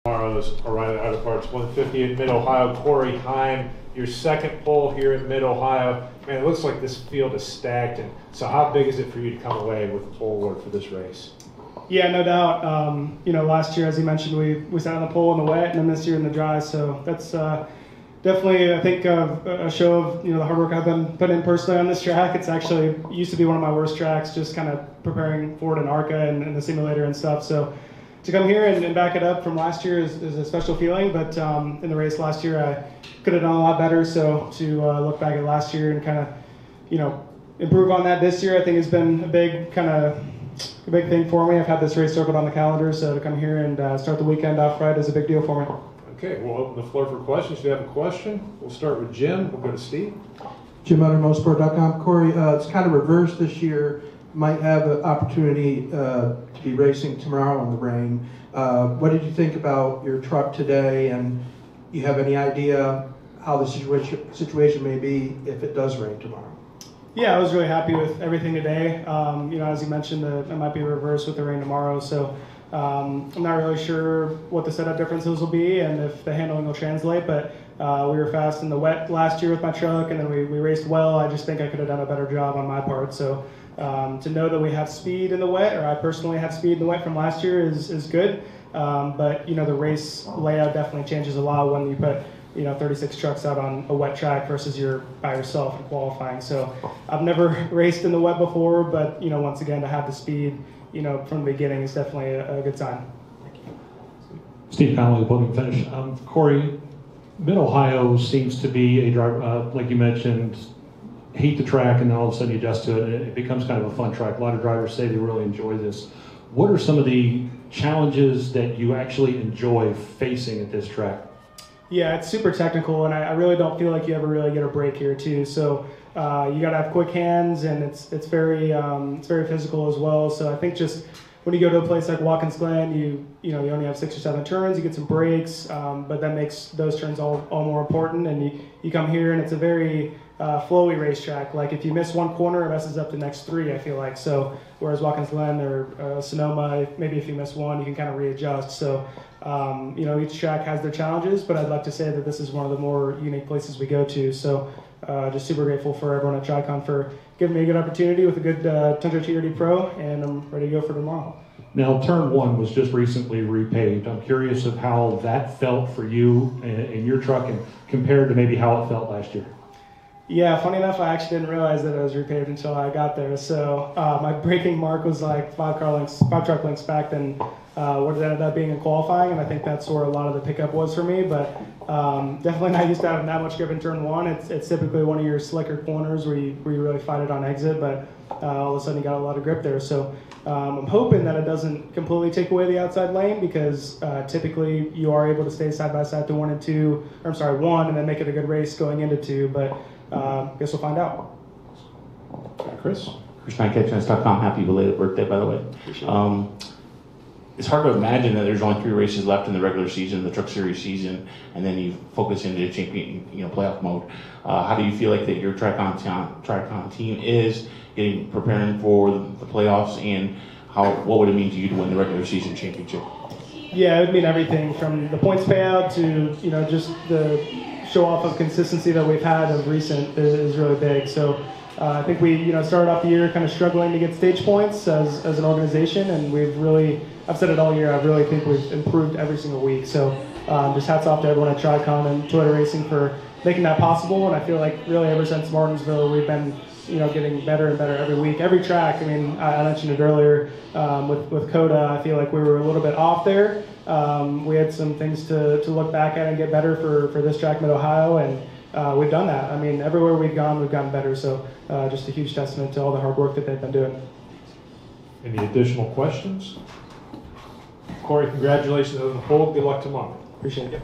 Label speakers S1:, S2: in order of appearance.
S1: Tomorrow's O'Reilly Auto Parts 150 in Mid-Ohio. Corey Heim, your second pole here in Mid-Ohio. Man, it looks like this field is stacked. And so how big is it for you to come away with the pole award for this race?
S2: Yeah, no doubt. Last year, as you mentioned, we sat on the pole in the wet, and then this year in the dry. So that's definitely, I think, a show of the hard work I've been putting in personally on this track. It's actually used to be one of my worst tracks, just kind of preparing for it in ARCA and the simulator and stuff. So to come here and back it up from last year is a special feeling. But in the race last year, I could have done a lot better. So to look back at last year and kind of, improve on that this year, I think has been a big thing for me. I've had this race circled on the calendar, so to come here and start the weekend off right is a big deal for me.
S1: Okay, we'll open the floor for questions. If you have a question, we'll start with Jim. We'll go to Steve.
S3: Jim under motorsport.com. Corey, it's kind of reversed this year. Might have an opportunity to be racing tomorrow in the rain. What did you think about your truck today, and you have any idea how the situation may be if it does rain tomorrow?
S2: Yeah, I was really happy with everything today. As you mentioned, it might be reversed with the rain tomorrow, so I'm not really sure what the setup differences will be and if the handling will translate, but we were fast in the wet last year with my truck, and then we raced well. I just think I could have done a better job on my part. So to know that we have speed in the wet, or I personally have speed in the wet from last year is good. But the race layout definitely changes a lot when you put 36 trucks out on a wet track versus you're by yourself in qualifying. So I've never raced in the wet before, but once again, to have the speed from the beginning is definitely a good sign.
S4: Steve Conley, podium finish. Corey, Mid-Ohio seems to be a driver, like you mentioned, hate the track, and then all of a sudden you adjust to it, and it becomes kind of a fun track. A lot of drivers say they really enjoy this. What are some of the challenges that you actually enjoy facing at this track?
S2: Yeah, it's super technical, and I really don't feel like you ever really get a break here too. So you got to have quick hands, and it's very physical as well. So I think just when you go to a place like Watkins Glen, you only have 6 or 7 turns, you get some breaks, but that makes those turns all more important. And you come here, and it's a very flowy racetrack. Like if you miss one corner, it messes up the next 3, I feel like. So whereas Watkins Glen or Sonoma, maybe if you miss one, you can kind of readjust. So each track has their challenges, but I'd like to say that this is one of the more unique places we go to. So just super grateful for everyone at TriCon for giving me a good opportunity with a good Tundra TRD Pro, and I'm ready to go for tomorrow.
S4: Now, Turn 1 was just recently repaved. I'm curious of how that felt for you and your truck, and compared to maybe how it felt last year.
S2: Yeah, funny enough, I actually didn't realize that it was repaved until I got there. So my braking mark was like 5 truck lengths back than what it ended up being in qualifying, and I think that's where a lot of the pickup was for me. But definitely not used to having that much grip in turn 1. It's typically one of your slicker corners where you really fight it on exit, but all of a sudden you got a lot of grip there. So I'm hoping that it doesn't completely take away the outside lane, because typically you are able to stay side by side to 1 and 2, or I'm sorry, 1, and then make it a good race going into 2. But guess we'll find out.
S1: Chris?
S5: ChrisTimeCatchers.com. Happy belated birthday, by the way. It's hard to imagine that there's only 3 races left in the regular season, the Truck Series season, and then you focus into the champion, playoff mode. How do you feel like that your TriCon team is preparing for the playoffs, and what would it mean to you to win the regular season championship?
S2: Yeah, it would mean everything from the points payout to just the show off of consistency that we've had of recent is really big. So I think we started off the year kind of struggling to get stage points as an organization, and I've said it all year, I really think we've improved every single week. So just hats off to everyone at TriCon and Toyota Racing for making that possible. And I feel like really ever since Martinsville, we've been getting better and better every week. Every track, I mean, I mentioned it earlier with COTA, I feel like we were a little bit off there. We had some things to look back at and get better for this track, Mid-Ohio, and we've done that. I mean, everywhere we've gone, we've gotten better. So just a huge testament to all the hard work that they've been doing.
S1: Any additional questions? Corey, congratulations on the pole. Good luck tomorrow.
S2: Appreciate it.